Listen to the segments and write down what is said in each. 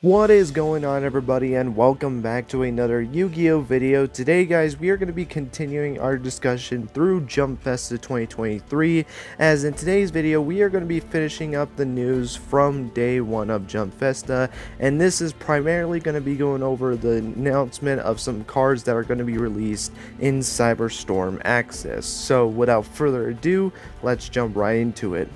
What is going on, everybody, and welcome back to another Yu-Gi-Oh video. Today, guys, we are going to be continuing our discussion through Jump Festa 2023, as in today's video we are going to be finishing up the news from day one of Jump Festa, and this is primarily going to be going over the announcement of some cards that are going to be released in Cyberstorm Access. So without further ado, let's jump right into it.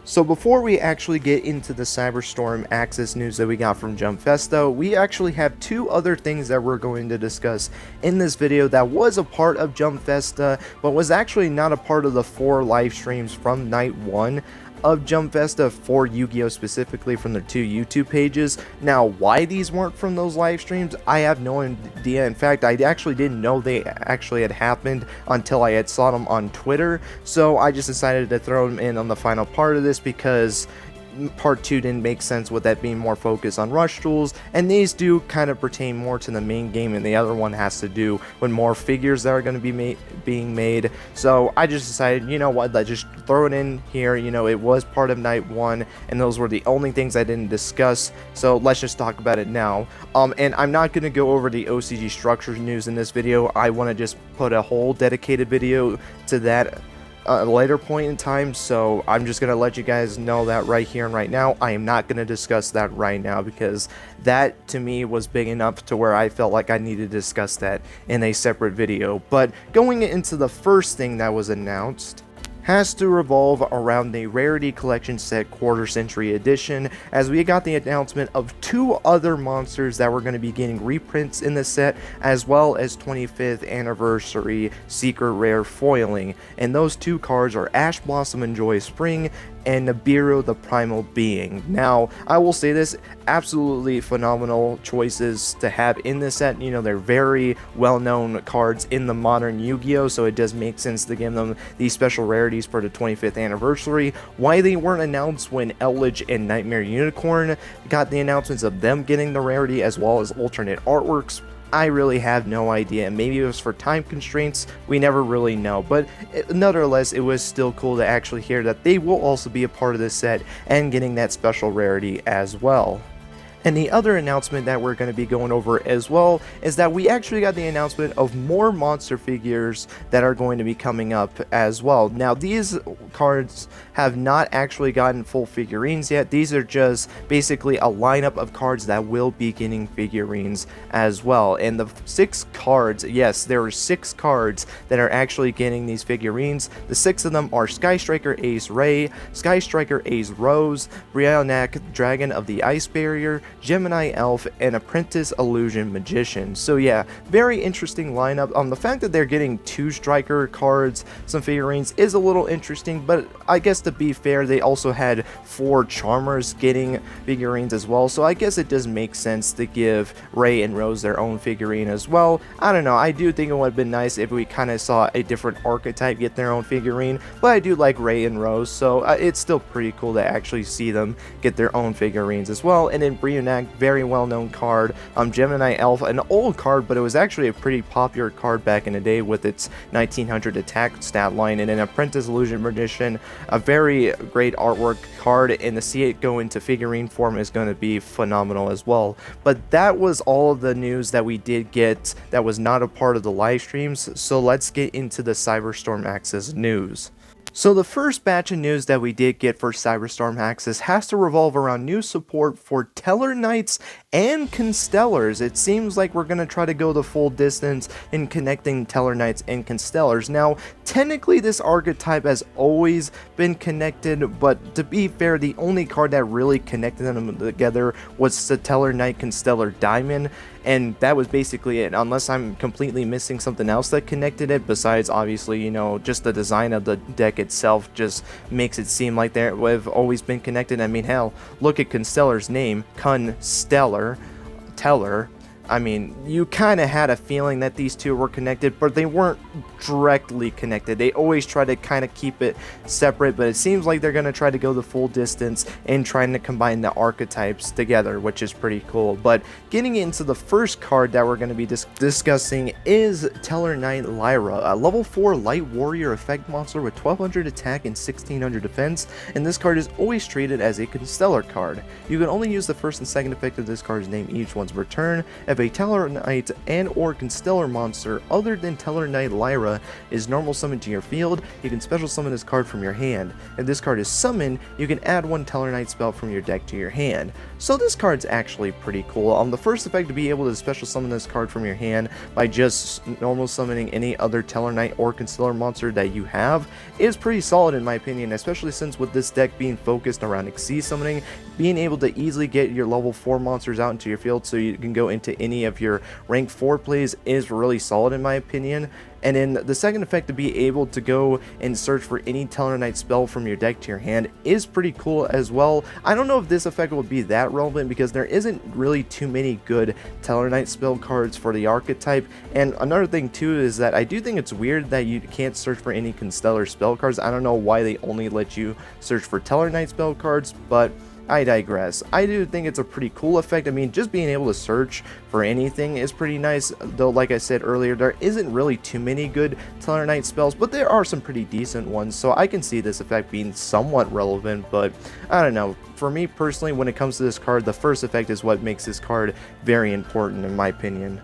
So before we actually get into the Cyberstorm Access news that we got from Jump Festa, we actually have two other things that we're going to discuss in this video that was a part of Jump Festa, but was actually not a part of the 4 live streams from night 1 of Jump Festa for Yu-Gi-Oh! Specifically from their 2 YouTube pages. Now, why these weren't from those live streams, I have no idea. In fact, I actually didn't know they actually had happened until I had saw them on Twitter, so I just decided to throw them in on the final part of this because part 2 didn't make sense with that being more focused on rush tools, and these do kind of pertain more to the main game, and the other one has to do with more figures that are going to be being made. So I just decided, you know what, let's just throw it in here. You know, it was part of night 1 and those were the only things I didn't discuss, so let's just talk about it now. And I'm not going to go over the OCG structures news in this video. I want to just put a whole dedicated video to that a later point in time, so I'm just going to let you guys know that right here and right now. I am not going to discuss that right now because that to me was big enough to where I felt like I needed to discuss that in a separate video. But going into the first thing that was announced has to revolve around the Rarity Collection set Quarter Century Edition, as we got the announcement of 2 other monsters that were going to be getting reprints in the set, as well as 25th anniversary secret rare foiling, and those 2 cards are Ash Blossom and Joy Spring and Nibiru the Primal Being. Now, I will say this, absolutely phenomenal choices to have in this set. You know, they're very well-known cards in the modern Yu-Gi-Oh! So it does make sense to give them these special rarities for the 25th anniversary. Why they weren't announced when Eldritch and Nightmare Unicorn got the announcements of them getting the rarity as well as alternate artworks, I really have no idea. Maybe it was for time constraints, we never really know, but nonetheless, it was still cool to actually hear that they will also be a part of this set and getting that special rarity as well. And the other announcement that we're going to be going over as well is that we actually got the announcement of more monster figures that are going to be coming up as well. Now, these cards have not actually gotten full figurines yet. These are just basically a lineup of cards that will be getting figurines as well. And the 6 cards, yes, there are 6 cards that are actually getting these figurines. The 6 of them are Sky Striker Ace Ray, Sky Striker Ace Rose, Briannak Dragon of the Ice Barrier, Gemini Elf, and Apprentice Illusion Magician. So yeah, very interesting lineup. The fact that they're getting 2 striker cards, some figurines, is a little interesting, but I guess to be fair, they also had 4 Charmers getting figurines as well, so I guess it does make sense to give Ray and Rose their own figurine as well. I don't know, I do think it would have been nice if we kind of saw a different archetype get their own figurine, but I do like Ray and Rose, so it's still pretty cool to actually see them get their own figurines as well. And then Briannak, very well-known card. Gemini Elf, an old card, but it was actually a pretty popular card back in the day with its 1900 attack stat line. And an Apprentice Illusion Magician, a very great artwork card, and to see it go into figurine form is going to be phenomenal as well. But that was all of the news that we did get that was not a part of the live streams, so let's get into the Cyberstorm Access news. So the first batch of news that we did get for Cyberstorm Access has to revolve around new support for Teller Knights and Constellars. It seems like we're going to try to go the full distance in connecting Teller Knights and Constellars. Now, technically this archetype has always been connected, but to be fair, the only card that really connected them together was the Teller Knight Constellar Diamond, and that was basically it, unless I'm completely missing something else that connected it, besides obviously, you know, just the design of the deck itself just makes it seem like they've always been connected. I mean, hell, look at Constellar's name, Constellar, Teller, I mean, you kind of had a feeling that these two were connected, but they weren't directly connected. They always try to kind of keep it separate, but it seems like they're going to try to go the full distance in trying to combine the archetypes together, which is pretty cool. But getting into the first card that we're going to be discussing is Teller Knight Lyra, a level 4 light warrior effect monster with 1200 attack and 1600 defense, and this card is always treated as a Constellar card. You can only use the first and second effect of this card's name each once per turn. If a Teller Knight and or Constellar monster other than Teller Knight Lyra is normal summoned to your field, you can special summon this card from your hand. If this card is summoned, you can add one Teller Knight spell from your deck to your hand. So this card's actually pretty cool. The first effect to be able to special summon this card from your hand by just normal summoning any other Teller Knight or Constellar monster that you have is pretty solid in my opinion, especially since with this deck being focused around Xyz summoning, being able to easily get your level 4 monsters out into your field so you can go into any of your rank 4 plays is really solid in my opinion. And then the second effect to be able to go and search for any Teller Knight spell from your deck to your hand is pretty cool as well. I don't know if this effect will be that relevant because there isn't really too many good Teller Knight spell cards for the archetype. And another thing too is that I do think it's weird that you can't search for any Constellar spell cards. I don't know why they only let you search for Teller Knight spell cards, but I digress. I do think it's a pretty cool effect. I mean, just being able to search for anything is pretty nice, though like I said earlier, there isn't really too many good Teller Knight spells, but there are some pretty decent ones, so I can see this effect being somewhat relevant, but I don't know. For me personally, when it comes to this card, the first effect is what makes this card very important in my opinion.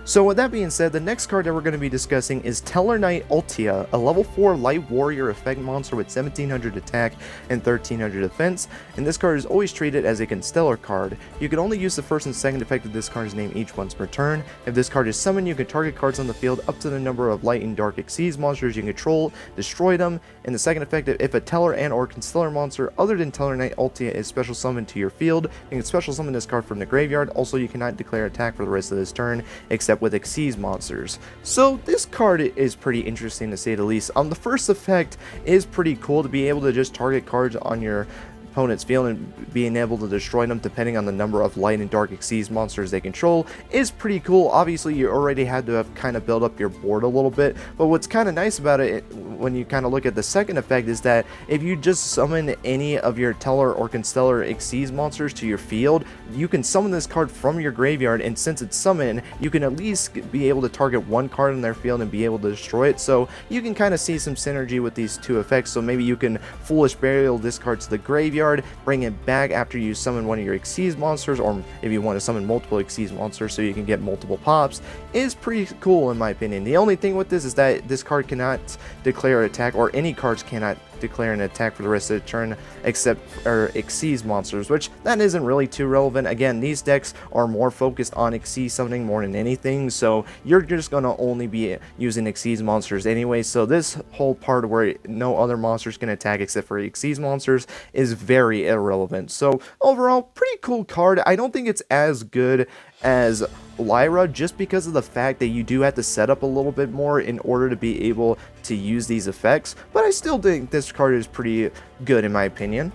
So with that being said, the next card that we're going to be discussing is Teller Knight Altia, a level 4 light warrior effect monster with 1700 attack and 1300 defense, and this card is always treated as a Constellar card. You can only use the first and second effect of this card's name each once per turn. If this card is summoned, you can target cards on the field up to the number of light and dark Xyz monsters you control, destroy them, and the second effect, if a Teller and or Constellar monster other than Teller Knight Altia is special summoned to your field, you can special summon this card from the graveyard. Also, you cannot declare attack for the rest of this turn, except with Xyz monsters. So this card is pretty interesting to say the least. The first effect is pretty cool to be able to just target cards on your opponent's field and being able to destroy them depending on the number of light and dark Xyz monsters they control is pretty cool. Obviously you already had to have kind of built up your board a little bit, but what's kind of nice about it when you kind of look at the second effect is that if you just summon any of your Teller or Constellar Xyz monsters to your field, you can summon this card from your graveyard, and since it's summoned, you can at least be able to target one card in their field and be able to destroy it. So you can kind of see some synergy with these two effects. So maybe you can Foolish Burial this card to the graveyard, bring it back after you summon one of your Xyz monsters, or if you want to summon multiple Xyz monsters so you can get multiple pops, is pretty cool in my opinion. The only thing with this is that this card cannot declare an attack, or any cards cannot declare an attack for the rest of the turn except for Xyz monsters, which that isn't really too relevant. Again, these decks are more focused on Xyz summoning more than anything, so you're just going to only be using Xyz monsters anyway, so this whole part where no other monsters can attack except for Xyz monsters is very irrelevant. So overall, pretty cool card. I don't think it's as good as Lyra just because of the fact that you do have to set up a little bit more in order to be able to use these effects, but I still think this card is pretty good in my opinion.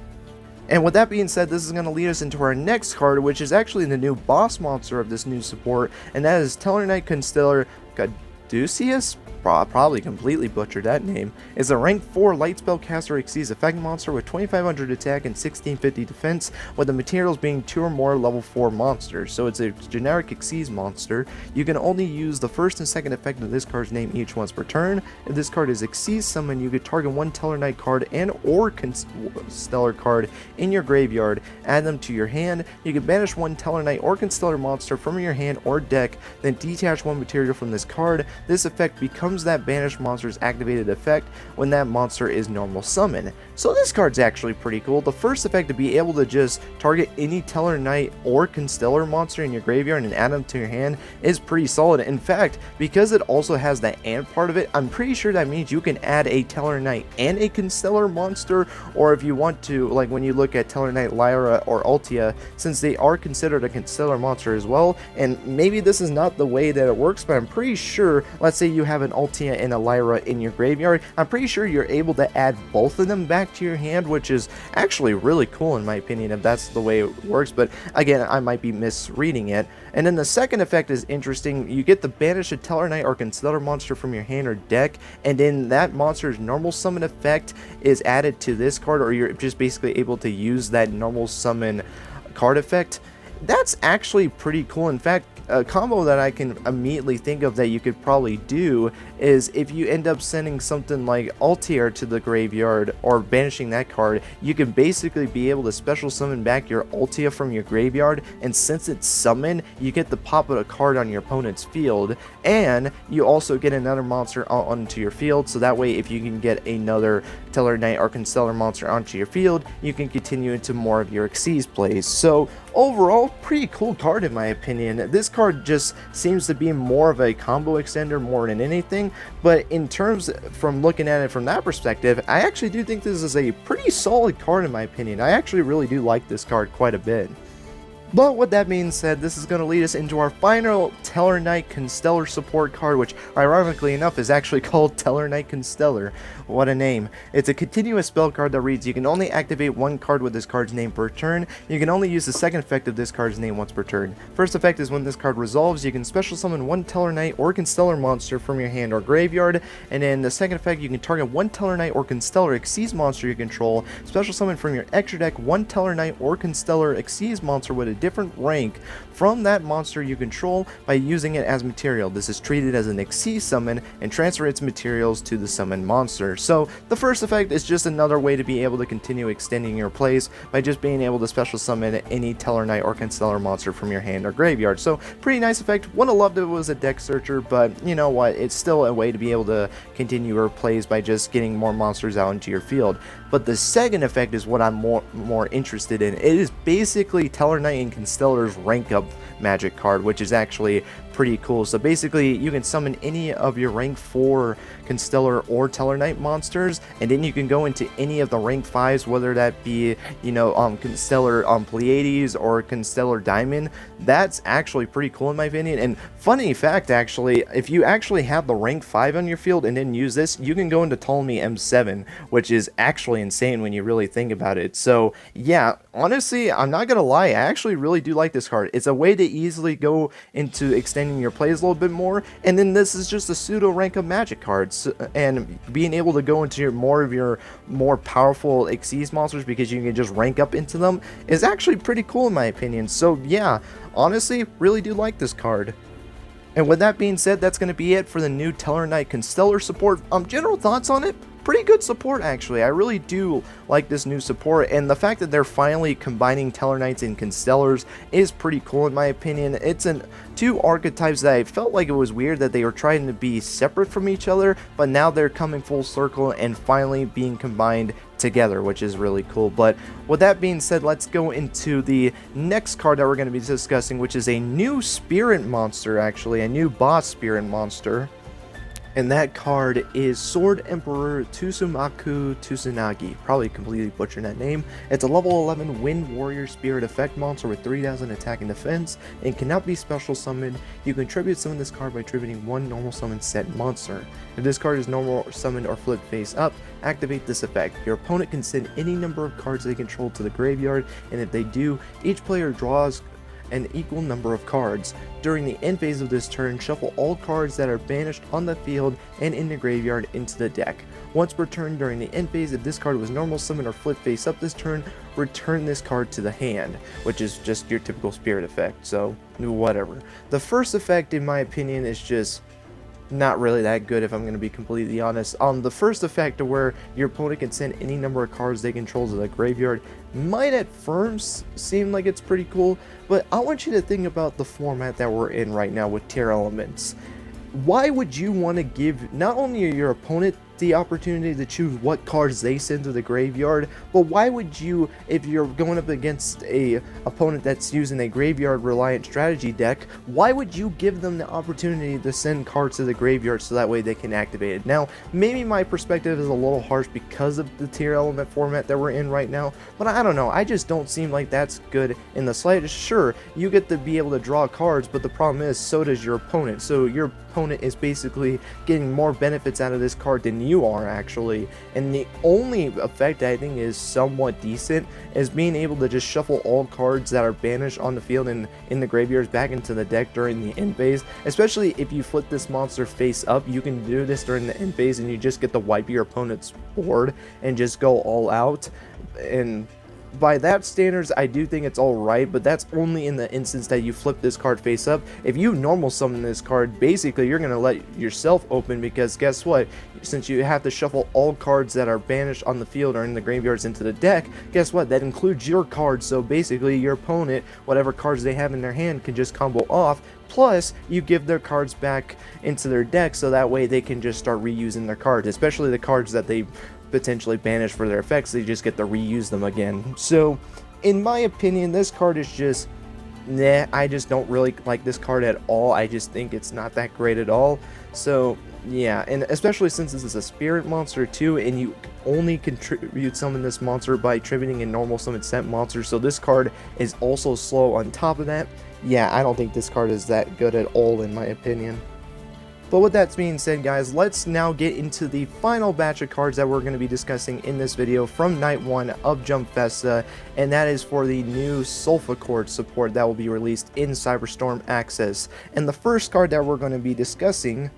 And with that being said, this is going to lead us into our next card, which is actually the new boss monster of this new support, and that is Teller Knight Constellar Goducius. Probably completely butchered that name. Is a rank 4 light spellcaster Xyz effect monster with 2500 attack and 1650 defense, with the materials being 2 or more level 4 monsters. So it's a generic Xyz monster. You can only use the first and second effect of this card's name each once per turn. If this card is Xyz summoned, you could target one Teller Knight card and or Constellar card in your graveyard, add them to your hand. You can banish one Teller Knight or Constellar monster from your hand or deck, then detach one material from this card. This effect becomes that banished monster's activated effect when that monster is normal summon. So this card's actually pretty cool. The first effect to be able to just target any Teller Knight or Constellar monster in your graveyard and add them to your hand is pretty solid. In fact, because it also has that and part of it, I'm pretty sure that means you can add a Teller Knight and a Constellar monster, or if you want to, like when you look at Teller Knight Lyra or Altia, since they are considered a Constellar monster as well, and maybe this is not the way that it works, but I'm pretty sure let's say you have an Altia and a Lyra in your graveyard, I'm pretty sure you're able to add both of them back to your hand, which is actually really cool in my opinion if that's the way it works, but again, I might be misreading it. And then the second effect is interesting. You get to banish a Tellarknight or Constellar monster from your hand or deck, and then that monster's normal summon effect is added to this card, or you're just basically able to use that normal summon card effect. That's actually pretty cool. In fact, a combo that I can immediately think of that you could probably do is if you end up sending something like Altia to the graveyard or banishing that card, you can basically be able to special summon back your Altia from your graveyard, and since it's summoned, you get to pop out a card on your opponent's field, and you also get another monster onto your field, so that way if you can get another Tellarknight or Constellar monster onto your field, you can continue into more of your Xyz plays. So overall, pretty cool card in my opinion. This card just seems to be more of a combo extender more than anything, but in terms from looking at it from that perspective, I actually do think this is a pretty solid card in my opinion. I actually really do like this card quite a bit. But with that being said, this is going to lead us into our final Tellarknight Constellar support card, which ironically enough is actually called Tellarknight Constellar. What a name. It's a continuous spell card that reads, you can only activate one card with this card's name per turn. You can only use the second effect of this card's name once per turn. First effect is when this card resolves, you can special summon one Tellarknight or Constellar monster from your hand or graveyard. And then the second effect, you can target one Tellarknight or Constellar Xyz monster you control, special summon from your extra deck one Tellarknight or Constellar Xyz monster with a different rank from that monster you control by using it as material. This is treated as an Xyz summon and transfer its materials to the summoned monster. So the first effect is just another way to be able to continue extending your plays by just being able to special summon any Tellarknight or Constellar monster from your hand or graveyard. So pretty nice effect. Would have loved it was a deck searcher, but you know what, it's still a way to be able to continue your plays by just getting more monsters out into your field. But the second effect is what I'm more interested in. It is basically Tellarknight and Constellar's rank up magic card, which is actually pretty cool. So basically you can summon any of your rank 4 Constellar or Tellarknight monsters, and then you can go into any of the rank 5s, whether that be, you know, Constellar Pleiades or Constellar Diamond. That's actually pretty cool in my opinion. And funny fact, actually, if you actually have the rank 5 on your field and then use this, you can go into Ptolemy M7, which is actually insane when you really think about it. So yeah, honestly, I'm not gonna lie, I actually really do like this card. It's a way to easily go into extending your plays a little bit more, and then this is just a pseudo rank of magic cards, and being able to go into more of your more powerful Xyz monsters because you can just rank up into them is actually pretty cool in my opinion. So yeah, honestly, really do like this card. And with that being said, that's going to be it for the new Tellarknight Constellar support. General thoughts on it? Pretty good support actually. I really do like this new support, and the fact that they're finally combining Tellarknights and Constellars is pretty cool in my opinion. It's two archetypes that I felt like it was weird that they were trying to be separate from each other, but now they're coming full circle and finally being combined together, which is really cool. But with that being said, let's go into the next card that we're going to be discussing, which is a new spirit monster, actually a new boss spirit monster. And that card is Sword Emperor Tusumaku Tusunagi. Probably completely butchered that name. It's a level 11 Wind Warrior Spirit effect monster with 3000 attack and defense, and cannot be special summoned. You can tribute summon this card by tributing one normal summon set monster. If this card is normal summoned or flipped face up, activate this effect. Your opponent can send any number of cards they control to the graveyard, and if they do, each player draws an equal number of cards. During the end phase of this turn, shuffle all cards that are banished on the field and in the graveyard into the deck. Once per turn during the end phase, if this card was normal summoned or flipped face up this turn, return this card to the hand, which is just your typical spirit effect, so whatever. The first effect, in my opinion, is just not really that good if I'm going to be completely honest. The first effect to where your opponent can send any number of cards they control to the graveyard might at first seem like it's pretty cool, but I want you to think about the format that we're in right now with tier elements. Why would you want to give not only your opponent the opportunity to choose what cards they send to the graveyard, but why would you, if you're going up against a opponent that's using a graveyard reliant strategy deck, why would you give them the opportunity to send cards to the graveyard so that way they can activate it? Now, maybe my perspective is a little harsh because of the tier element format that we're in right now, but I don't know, I just don't seem like that's good in the slightest. Sure, you get to be able to draw cards, but the problem is, so does your opponent. So your opponent is basically getting more benefits out of this card than you are actually, and the only effect I think is somewhat decent is being able to just shuffle all cards that are banished on the field and in the graveyards back into the deck during the end phase. Especially if you flip this monster face up, you can do this during the end phase and you just get to wipe your opponent's board and just go all out. And by that standards, I do think it's alright, but that's only in the instance that you flip this card face up. If you normal summon this card, basically you're going to let yourself open, because guess what? Since you have to shuffle all cards that are banished on the field or in the graveyards into the deck, guess what? That includes your cards, so basically your opponent, whatever cards they have in their hand, can just combo off. Plus, you give their cards back into their deck, so that way they can just start reusing their cards, especially the cards that they potentially banished for their effects. They just get to reuse them again. So in my opinion, this card is just nah. I just don't really like this card at all. I just think it's not that great at all. So yeah, and especially since this is a spirit monster too, and you only contribute summon this monster by tributing a normal summon sent monster, so this card is also slow on top of that. Yeah, I don't think this card is that good at all in my opinion. But with that being said, guys, let's now get into the final batch of cards that we're going to be discussing in this video from Night 1 of Jump Festa, and that is for the new Sulfacord support that will be released in Cyberstorm Access. And the first card that we're going to be discussing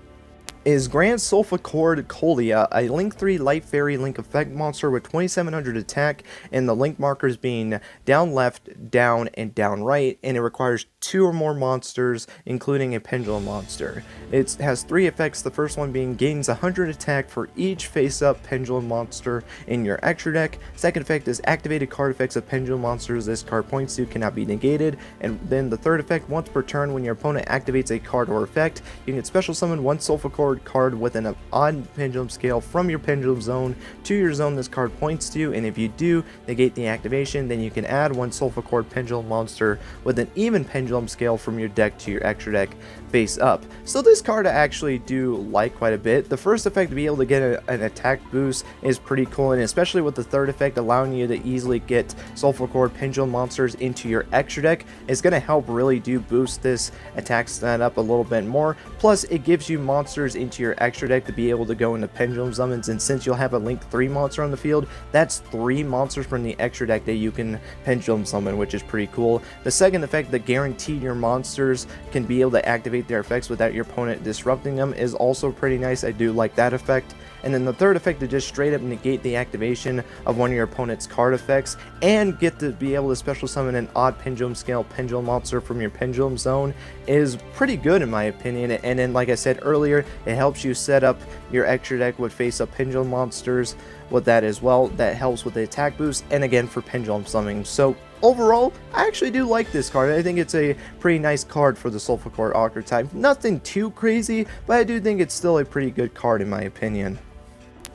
is Grand Sulfacord Colia, a Link 3 Light Fairy Link Effect monster with 2700 attack, and the link markers being down left, down, and down right, and it requires 2 or more monsters, including a pendulum monster. It has 3 effects, the first one being gains 100 attack for each face-up pendulum monster in your extra deck. Second effect is activated card effects of pendulum monsters this card points to cannot be negated. And then the third effect, once per turn when your opponent activates a card or effect, you can special summon one Sulfacord card with an odd pendulum scale from your pendulum zone to your zone this card points to, and if you do negate the activation, then you can add one Sulfacord pendulum monster with an even pendulum scale from your deck to your extra deck face up. So this card I actually do like quite a bit. The first effect, to be able to get an attack boost, is pretty cool, and especially with the third effect allowing you to easily get Sulfacord pendulum monsters into your extra deck is going to help really do boost this attack stat up a little bit more. Plus it gives you monsters into your extra deck to be able to go into pendulum summons, and since you'll have a Link 3 monster on the field, that's 3 monsters from the extra deck that you can pendulum summon, which is pretty cool. The second effect, that guaranteed your monsters can be able to activate their effects without your opponent disrupting them, is also pretty nice. I do like that effect. And then the third effect, to just straight up negate the activation of one of your opponent's card effects and get to be able to special summon an odd pendulum scale pendulum monster from your pendulum zone, is pretty good in my opinion. And then, like I said earlier, it helps you set up your extra deck with face up pendulum monsters with that as well. That helps with the attack boost and again for pendulum summoning. So overall, I actually do like this card. I think it's a pretty nice card for the Sulfacord archetype. Nothing too crazy, but I do think it's still a pretty good card in my opinion.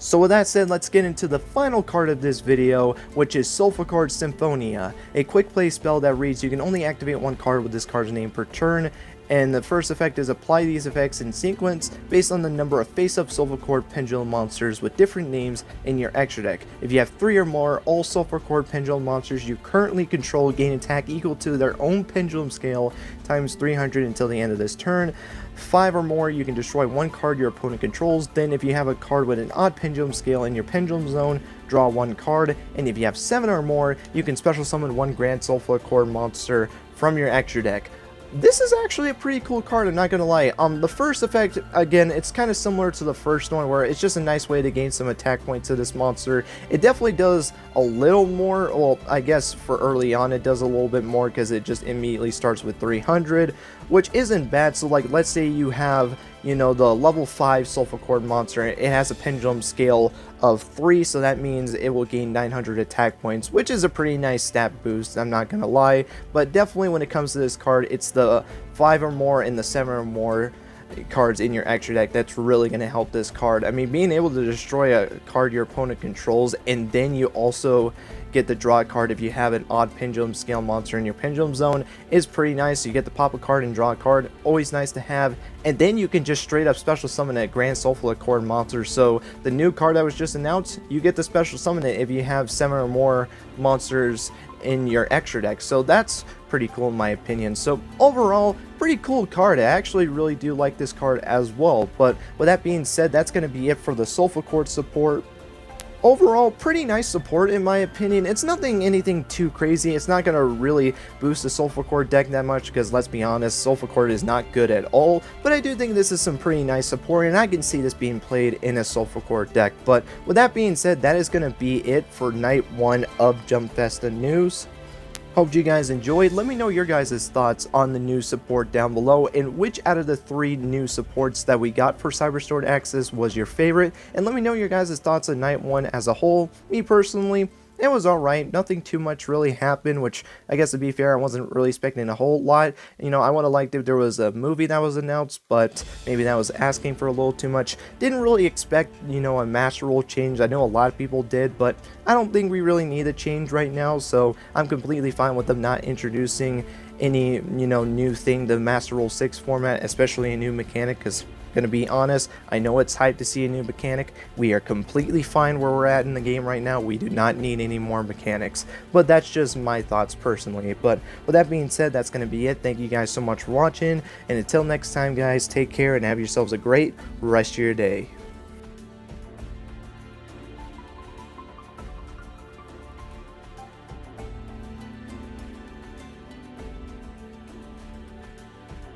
So with that said, let's get into the final card of this video, which is Sulfacord Symphonia, a quick play spell that reads you can only activate 1 card with this card's name per turn, and the first effect is apply these effects in sequence based on the number of face-up Sulfacord pendulum monsters with different names in your extra deck. If you have 3 or more, all Sulfacord pendulum monsters you currently control gain attack equal to their own pendulum scale times 300 until the end of this turn. 5 or more, you can destroy 1 card your opponent controls. Then if you have a card with an odd pendulum scale in your pendulum zone, draw 1 card. And if you have 7 or more, you can special summon 1 Grand Sulfacord monster from your extra deck. This is actually a pretty cool card, I'm not gonna lie. The first effect, again, it's kind of similar to the first one, where it's just a nice way to gain some attack points to this monster. It definitely does a little more, well, I guess for early on it does a little bit more, because it just immediately starts with 300, which isn't bad. So like, let's say you have, you know, the level 5 Sulfacord monster, it has a pendulum scale of 3, so that means it will gain 900 attack points, which is a pretty nice stat boost, I'm not gonna lie. But definitely when it comes to this card, it's the 5 or more and the 7 or more cards in your extra deck that's really going to help this card. I mean, being able to destroy a card your opponent controls, and then you also get the draw card if you have an odd pendulum scale monster in your pendulum zone, is pretty nice. You get the pop a card and draw a card, always nice to have. And then you can just straight up special summon a Grand Sulfacord monster. So the new card that was just announced, you get to special summon it if you have 7 or more monsters in your extra deck. So that's pretty cool in my opinion. So overall, pretty cool card. I actually really do like this card as well. But with that being said, that's going to be it for the Sulfacord support. Overall, pretty nice support in my opinion. It's anything too crazy. It's not going to really boost the Sulfacord deck that much because, let's be honest, Sulfacord is not good at all. But I do think this is some pretty nice support, and I can see this being played in a Sulfacord deck. But with that being said, that is going to be it for Night 1 of Jump Festa news. Hope you guys enjoyed. Let me know your guys' thoughts on the new support down below, and which out of the 3 new supports that we got for Cyberstorm Access was your favorite. And let me know your guys' thoughts on Night 1 as a whole. Me personally, it was alright. Nothing too much really happened, which I guess to be fair, I wasn't really expecting a whole lot. You know, I would have liked if there was a movie that was announced, but maybe that was asking for a little too much. Didn't really expect, you know, a master rule change. I know a lot of people did, but I don't think we really need a change right now, so I'm completely fine with them not introducing any, you know, new thing to Master Rule 6 format, especially a new mechanic, because gonna be honest, I know it's hyped to see a new mechanic. We are completely fine where we're at in the game right now. We do not need any more mechanics, but that's just my thoughts personally. But with that being said, that's gonna be it. Thank you guys so much for watching, and until next time guys, take care and have yourselves a great rest of your day.